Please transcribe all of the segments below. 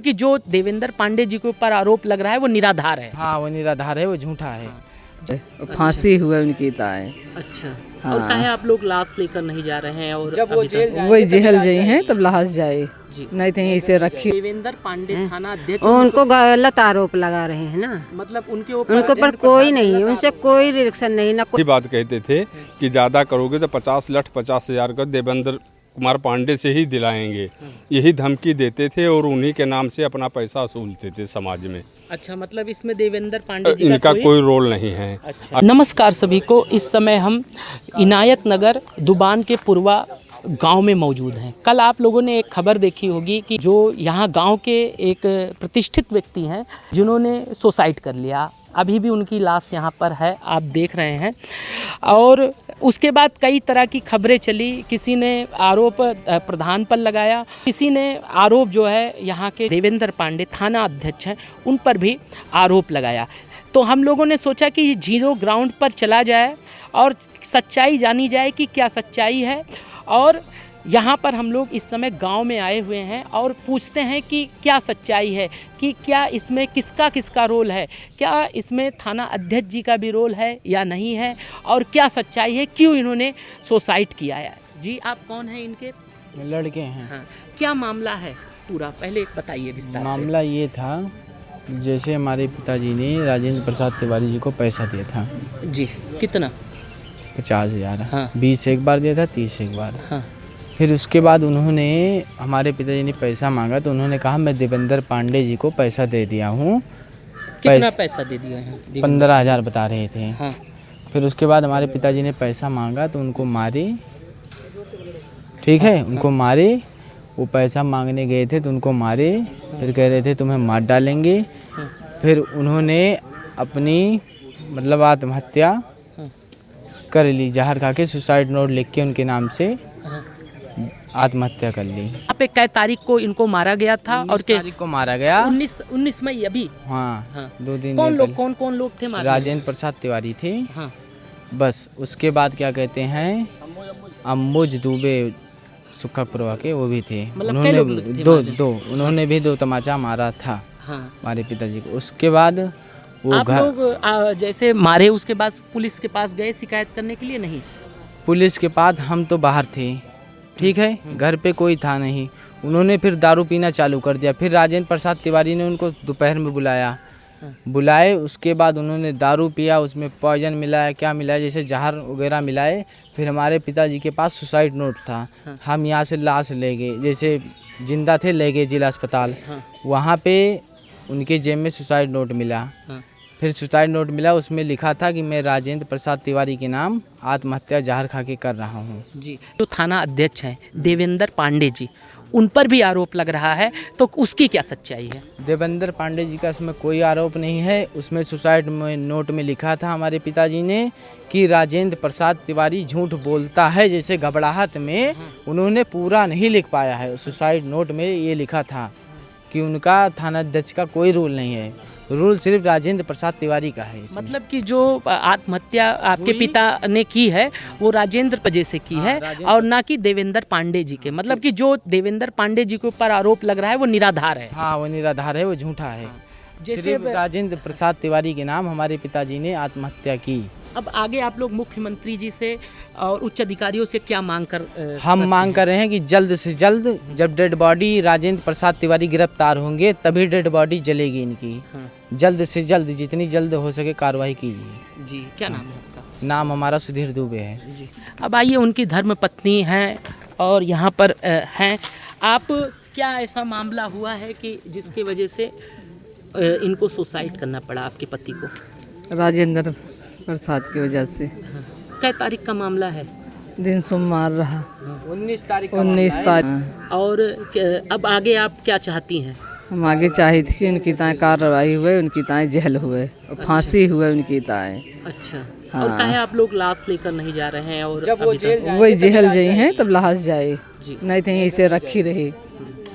कि जो देवेंद्र पांडे जी के ऊपर आरोप लग रहा है वो निराधार है। हाँ, वो निराधार है, वो झूठा है। फांसी हुए उनकी ताए। अच्छा। हाँ। और काहे आप लोग लाश लेकर नहीं जा रहे हैं? और जब वो अभी जेल तक जाएंगे वही जेल गई हैं तब लाश जाए, जी। नहीं तो इसे रखी। देवेंद्र पांडे थाना अध्यक्ष उनको गलत आरोप लगा रहे हैं ना, मतलब उनके उनके ऊपर कोई नहीं, उनसे कोई रिएक्शन नहीं ना। ये बात कहते थे कि ज़्यादा करोगे तो 50 लाख 50,000 का देवेंद्र कुमार पांडे से ही दिलाएंगे, यही धमकी देते थे और उन्हीं के नाम से अपना पैसा वसूलते थे समाज में। अच्छा, मतलब इसमें देवेंद्र पांडे जी इनका कोई रोल नहीं है। अच्छा। नमस्कार सभी को। इस समय हम इनायत नगर दुबान के पूर्वा गांव में मौजूद हैं। कल आप लोगों ने एक खबर देखी होगी कि जो यहाँ गांव के एक प्रतिष्ठित व्यक्ति हैं जिन्होंने सुसाइड कर लिया। अभी भी उनकी लाश यहाँ पर है, आप देख रहे हैं। और उसके बाद कई तरह की खबरें चली। किसी ने आरोप प्रधान पर लगाया, किसी ने आरोप जो है यहाँ के देवेंद्र पांडे थाना अध्यक्ष हैं उन पर भी आरोप लगाया। तो हम लोगों ने सोचा कि जीरो ग्राउंड पर चला जाए और सच्चाई जानी जाए कि क्या सच्चाई है। और यहाँ पर हम लोग इस समय गांव में आए हुए हैं और पूछते हैं कि क्या सच्चाई है, कि क्या इसमें किसका किसका रोल है, क्या इसमें थाना अध्यक्ष जी का भी रोल है या नहीं है, और क्या सच्चाई है, क्यों इन्होंने सुसाइड किया है। जी, आप कौन हैं इनके? लड़के हैं। हाँ, क्या मामला है पूरा, पहले बताइए विस्तार से। मामला ये था, जैसे हमारे पिताजी ने राजेंद्र प्रसाद तिवारी जी को पैसा दिया था। जी, कितना? 50,000। हाँ। 20 एक बार दिया था, 30 एक बार। हाँ। फिर उसके बाद उन्होंने, हमारे पिताजी ने पैसा मांगा तो उन्होंने कहा मैं देवेंद्र पांडे जी को पैसा दे दिया हूँ। कितना पैसा दे दिया है? 15,000 बता रहे थे। हाँ। फिर उसके बाद हमारे पिताजी ने पैसा मांगा तो उनको मारे, ठीक है, उनको मारे। वो पैसा मांगने गए थे तो उनको मारे, फिर कह रहे थे तुम्हें मार डालेंगे। फिर उन्होंने अपनी मतलब आत्महत्या कर ली, जहर खा के सुसाइड नोट लिख के उनके नाम से आत्महत्या कर ली। यहाँ पे कै तारीख को इनको मारा गया था? और 19 तारीख को मारा गया। 19 मई अभी? हाँ, हाँ। 2 दिन कौन लोग थे मारे? राजेंद्र प्रसाद तिवारी थे। हाँ। बस उसके बाद क्या कहते हैं, अम्बुज दुबे सुखापुरवा के वो भी थे। मतलब उन्होंने उन्होंने भी 2 तमाचा मारा था। हाँ। हमारे पिताजी को। उसके बाद वो आप लोग जैसे मारे उसके बाद पुलिस के पास गए शिकायत करने के लिए? नहीं, पुलिस के पास हम तो बाहर थे, ठीक है, घर पे कोई था नहीं। उन्होंने फिर दारू पीना चालू कर दिया। फिर राजेंद्र प्रसाद तिवारी ने उनको दोपहर में बुलाए। उसके बाद उन्होंने दारू पिया, उसमें पॉइजन मिलाया, क्या मिलाया, जैसे जहर वगैरह मिलाए। फिर हमारे पिताजी के पास सुसाइड नोट था। हम यहाँ से लाश ले गए, जैसे जिंदा थे ले गए जिला अस्पताल। वहाँ पे उनके जेब में सुसाइड नोट मिला। फिर सुसाइड नोट मिला, उसमें लिखा था कि मैं राजेंद्र प्रसाद तिवारी के नाम आत्महत्या जहर खा के कर रहा हूँ। जी। जो थाना अध्यक्ष हैं देवेंद्र पांडे जी, उन पर भी आरोप लग रहा है, तो उसकी क्या सच्चाई है? देवेंद्र पांडे जी का इसमें कोई आरोप नहीं है। उसमें सुसाइड नोट में लिखा था हमारे पिताजी ने कि राजेंद्र प्रसाद तिवारी झूठ बोलता है, जैसे घबराहट में उन्होंने पूरा नहीं लिख पाया है। सुसाइड नोट में ये लिखा था कि उनका थाना अध्यक्ष का कोई रोल नहीं है, रोल सिर्फ राजेंद्र प्रसाद तिवारी का है। मतलब कि जो आत्महत्या आपके पिता ने की है वो राजेंद्र वजह से की है और ना कि देवेंद्र पांडे जी के। मतलब कि जो देवेंद्र पांडे जी के ऊपर आरोप लग रहा है वो निराधार है। हाँ, वो निराधार है, वो झूठा है। जैसे सिर्फ राजेंद्र प्रसाद तिवारी के नाम हमारे पिताजी ने आत्महत्या की। अब आगे आप लोग मुख्यमंत्री जी से और उच्च अधिकारियों से क्या मांग कर हम मांग कर रहे हैं कि जल्द से जल्द जब डेड बॉडी राजेंद्र प्रसाद तिवारी गिरफ्तार होंगे तभी डेड बॉडी जलेगी इनकी। हाँ। जल्द से जल्द, जितनी जल्द हो सके कार्रवाई कीजिए। जी। क्या नाम है आपका? नाम हमारा सुधीर दुबे है। जी। अब आइए, उनकी धर्मपत्नी हैं और यहाँ पर हैं। आप, क्या ऐसा मामला हुआ है कि जिसकी वजह से इनको सुसाइड करना पड़ा आपके पति को? राजेंद्र प्रसाद की वजह से। कै तारीख का मामला है? दिन सोमवार रहा, 19 तारीख। 19 तारीख। और अब आगे आप क्या चाहती हैं? हम आगे चाही थी कि उनकी ताएं कार्रवाई हुए, उनकी ताएं जेल हुए और फांसी हुए उनकी ताएं। अच्छा। हाँ। और काहे आप लोग लाश लेकर नहीं जा रहे हैं? और जब वो अभी तक वही जेल गई हैं तब लाश जाए, जी। नहीं तो इसे रखी रही।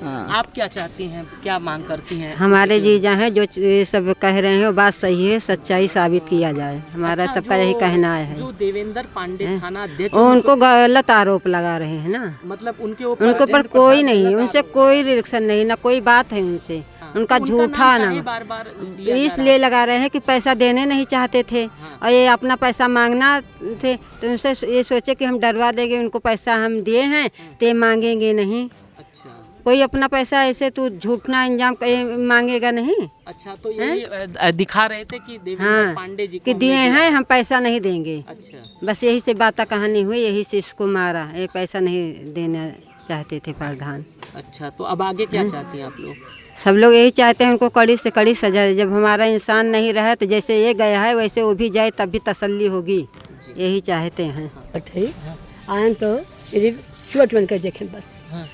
हाँ। आप क्या चाहती हैं, क्या मांग करती हैं? हमारे जीजा हैं जो ये सब कह रहे हैं वो बात सही है, सच्चाई साबित किया जाए, हमारा अच्छा, सबका यही कहना है। जो देवेंद्र पांडे थाना अध्यक्ष, उनको गलत आरोप लगा रहे हैं ना, मतलब उनके उनके ऊपर कोई नहीं, उनसे कोई रिएक्शन नहीं ना, कोई बात है उनसे। हाँ। उनका उनका झूठा नाम नाम बार बार लिया जा इसलिए लगा रहे हैं कि पैसा देने नहीं चाहते थे और ये अपना पैसा मांगना थे, तो उनसे ये सोचे कि हम डरवा देंगे, उनको पैसा हम दिए हैं तो ये मांगेंगे नहीं। अच्छा कोई अपना पैसा ऐसे तू झूठना इंजाम मांगेगा नहीं। अच्छा, तो यही दिखा रहे थे कि देवेंद्र हाँ, पांडे जी को कि हमने दिए दिया। हैं हम पैसा नहीं देंगे। अच्छा बस यही से बात कहानी हुई, यही से इसको मारा, ये पैसा नहीं देना चाहते थे प्रधान। अच्छा, तो अब आगे क्या चाहते हैं आप लोग? सब लोग यही चाहते हैं उनको कड़ी से कड़ी सजा। जब हमारा इंसान नहीं रहे तो जैसे ये गया है वैसे वो भी जाए, तब भी तसल्ली होगी, यही चाहते हैं। आयन तो सिर्फ चोट बन कर देखें बस। हाँ।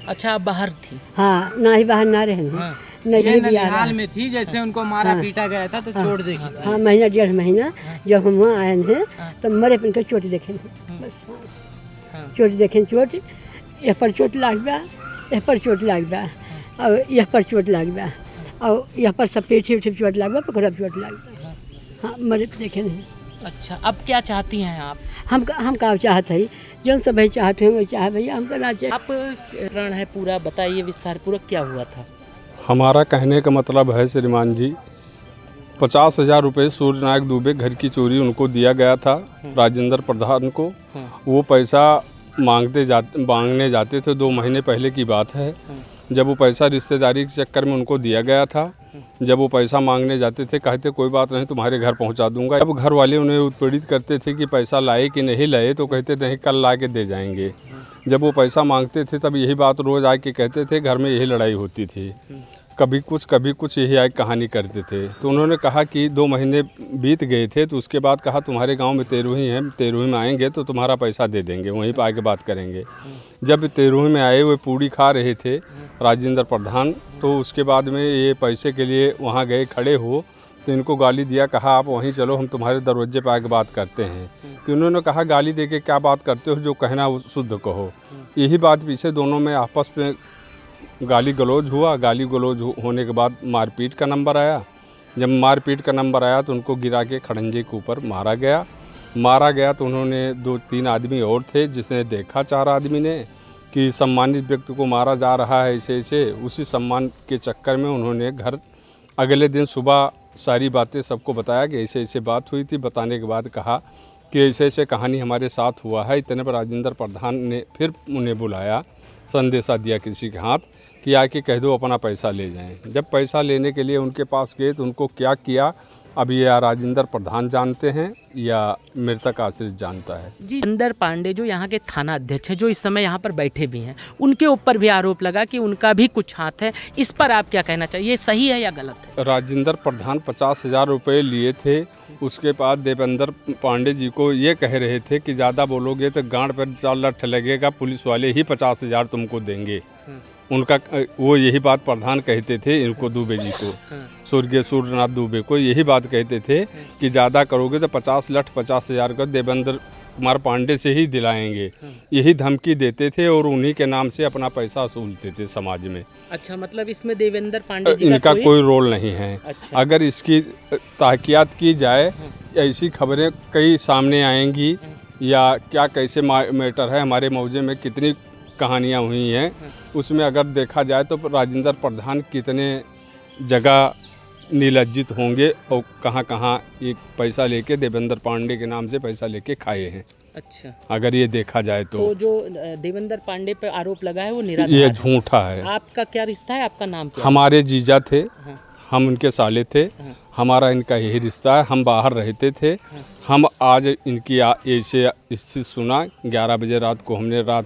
अच्छा, आप बाहर थी? हाँ, ना ही बाहर ना रहे, हाँ। नहीं भी आ रहा। हाल में थी जैसे उनको मारा पीटा गया था तो चोट देखी थी। हाँ, महीना 1.5 महीना जब हम वहाँ आए हैं तो मरे पन कर चोट देखें बस। चोट देखें, चोट यह पर चोट लाग बा, यह पर चोट लाग बा, और यह पर चोट लाग बा, और यह पर सब पीठी उठी चोट लाग बा, पकड़ा चोट लाग बा। हाँ, मरे देखे नहीं। अच्छा, अब क्या चाहती हैं आप? हम का चाहते हैं जो सब भाई चाहते हैं वही चाहे भैया, हम करना चाहिए। आप रण है पूरा, बताइए विस्तार पूर्वक क्या हुआ था? हमारा कहने का मतलब है श्रीमान जी, 50,000 रुपये सूर्य नायक दुबे घर की चोरी उनको दिया गया था राजेंद्र प्रधान को। वो पैसा मांगने जाते थे, 2 महीने पहले की बात है। जब वो पैसा रिश्तेदारी के चक्कर में उनको दिया गया था, जब वो पैसा मांगने जाते थे कहते कोई बात नहीं तुम्हारे घर पहुंचा दूंगा। जब घर वाले उन्हें उत्पीड़ित करते थे कि पैसा लाए कि नहीं लाए, तो कहते नहीं कल ला के दे जाएंगे। जब वो पैसा मांगते थे तब यही बात रोज़ आके कहते थे, घर में यही लड़ाई होती थी, कभी कुछ यही आए कहानी करते थे। तो उन्होंने कहा कि 2 महीने बीत गए थे, तो उसके बाद कहा तुम्हारे गांव में 13वीं है, 13वीं में आएंगे तो तुम्हारा पैसा दे देंगे, वहीं पर आके बात करेंगे। जब 13वीं में आए, वो पूड़ी खा रहे थे राजेंद्र प्रधान, तो उसके बाद में ये पैसे के लिए वहाँ गए खड़े हो, तो इनको गाली दिया, कहा आप वहीं चलो हम तुम्हारे दरवाजे पर आके बात करते हैं। तो उन्होंने कहा गाली दे के क्या बात करते हो, जो कहना वो शुद्ध कहो। यही बात पीछे दोनों में आपस में गाली गलौज हुआ। गाली गलौज होने के बाद मारपीट का नंबर आया। जब मारपीट का नंबर आया तो उनको गिरा के खड़ंजे के ऊपर मारा गया। तो उन्होंने 2-3 आदमी और थे जिसने देखा, 4 आदमी ने, कि सम्मानित व्यक्ति को मारा जा रहा है ऐसे। उसी सम्मान के चक्कर में उन्होंने घर अगले दिन सुबह सारी बातें सबको बताया कि ऐसे बात हुई थी। बताने के बाद कहा कि ऐसे कहानी हमारे साथ हुआ है। इतने पर राजेंद्र प्रधान ने फिर उन्हें बुलाया, संदेशा दिया किसी के हाथ कि आके कह दो अपना पैसा ले जाएं। जब पैसा लेने के लिए उनके पास गए तो उनको क्या किया, अब ये राजेंद्र प्रधान जानते हैं या मृतक आश्रित जानता है। जी, देवेंद्र पांडे जो यहाँ के थाना अध्यक्ष हैं, जो इस समय यहाँ पर बैठे भी हैं, उनके ऊपर भी आरोप लगा कि उनका भी कुछ हाथ है। इस पर आप क्या कहना चाहिए, ये सही है या गलत है? राजेंद्र प्रधान 50,000 रुपये लिए थे। उसके बाद देवेंद्र पांडे जी को ये कह रहे थे कि ज़्यादा बोलोगे तो गांड पर 4 लठ लगेगा, पुलिस वाले ही 50,000 तुमको देंगे। उनका वो यही बात प्रधान कहते थे इनको, दुबे जी को, स्वर्गीय सूर्यनाथ दुबे को यही बात कहते थे कि ज़्यादा करोगे तो 50,50,000 का देवेंद्र कुमार पांडे से ही दिलाएंगे। यही धमकी देते थे और उन्हीं के नाम से अपना पैसा वसूलते थे समाज में। अच्छा, मतलब इसमें देवेंद्र पांडे जी इनका कोई रोल नहीं है। अच्छा। अगर इसकी तहकीकात की जाए, ऐसी खबरें कई सामने आएंगी या क्या कैसे मैटर है, हमारे मौजे में कितनी कहानियाँ हुई हैं, उसमें अगर देखा जाए तो राजेंद्र प्रधान कितने जगह निलज्जित होंगे और कहाँ एक पैसा लेके देवेंद्र पांडे के नाम से पैसा लेके खाए हैं। अच्छा, अगर ये देखा जाए तो जो देवेंद्र पांडे पे आरोप लगा है वो निराधार ये है। झूठा है। आपका क्या रिश्ता है, आपका नाम क्या है? हमारे जीजा थे, हाँ। हम उनके साले थे, हमारा इनका यही रिश्ता है। हम बाहर रहते थे। हम आज इनकी ऐसे स्थिति सुना, 11 बजे रात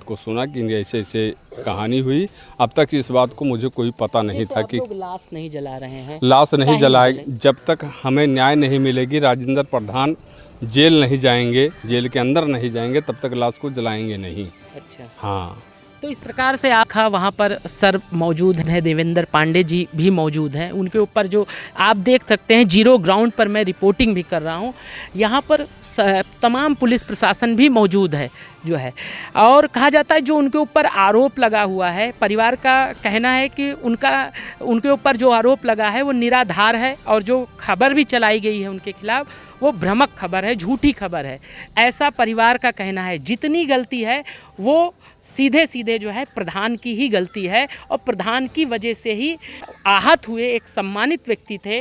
को सुना कि ऐसे कहानी हुई। अब तक इस बात को मुझे कोई पता नहीं था कि लाश नहीं जला रहे हैं। लाश नहीं जलाए, जब तक हमें न्याय नहीं मिलेगी, राजेंद्र प्रधान जेल नहीं जाएंगे, जेल के अंदर नहीं जाएंगे, तब तक लाश को जलाएंगे नहीं। अच्छा, हाँ। तो इस प्रकार से आखा वहाँ पर सर मौजूद हैं, देवेंद्र पांडे जी भी मौजूद हैं। उनके ऊपर जो आप देख सकते हैं, 0 ग्राउंड पर मैं रिपोर्टिंग भी कर रहा हूँ। यहाँ पर तमाम पुलिस प्रशासन भी मौजूद है जो है, और कहा जाता है जो उनके ऊपर आरोप लगा हुआ है, परिवार का कहना है कि उनके ऊपर जो आरोप लगा है वो निराधार है, और जो खबर भी चलाई गई है उनके खिलाफ वो भ्रामक खबर है, झूठी खबर है, ऐसा परिवार का कहना है। जितनी गलती है वो सीधे सीधे जो है प्रधान की ही गलती है और प्रधान की वजह से ही आहत हुए एक सम्मानित व्यक्ति थे,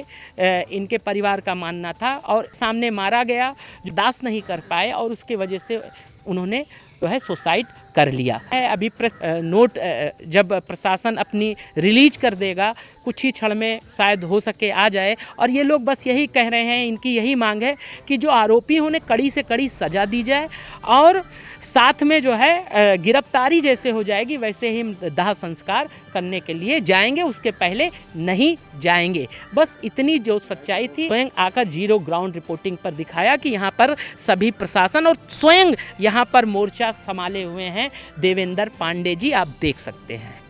इनके परिवार का मानना था, और सामने मारा गया, जो बर्दाश्त नहीं कर पाए और उसके वजह से उन्होंने जो है सुसाइड कर लिया है। अभी नोट जब प्रशासन अपनी रिलीज कर देगा, कुछ ही क्षण में शायद हो सके आ जाए, और ये लोग बस यही कह रहे हैं, इनकी यही मांग है कि जो आरोपी हैं उन्हें कड़ी से कड़ी सज़ा दी जाए, और साथ में जो है गिरफ्तारी जैसे हो जाएगी वैसे ही हम दाह संस्कार करने के लिए जाएंगे, उसके पहले नहीं जाएंगे। बस इतनी जो सच्चाई थी स्वयं आकर जीरो ग्राउंड रिपोर्टिंग पर दिखाया कि यहाँ पर सभी प्रशासन और स्वयं यहाँ पर मोर्चा संभाले हुए हैं देवेंद्र पांडे जी, आप देख सकते हैं।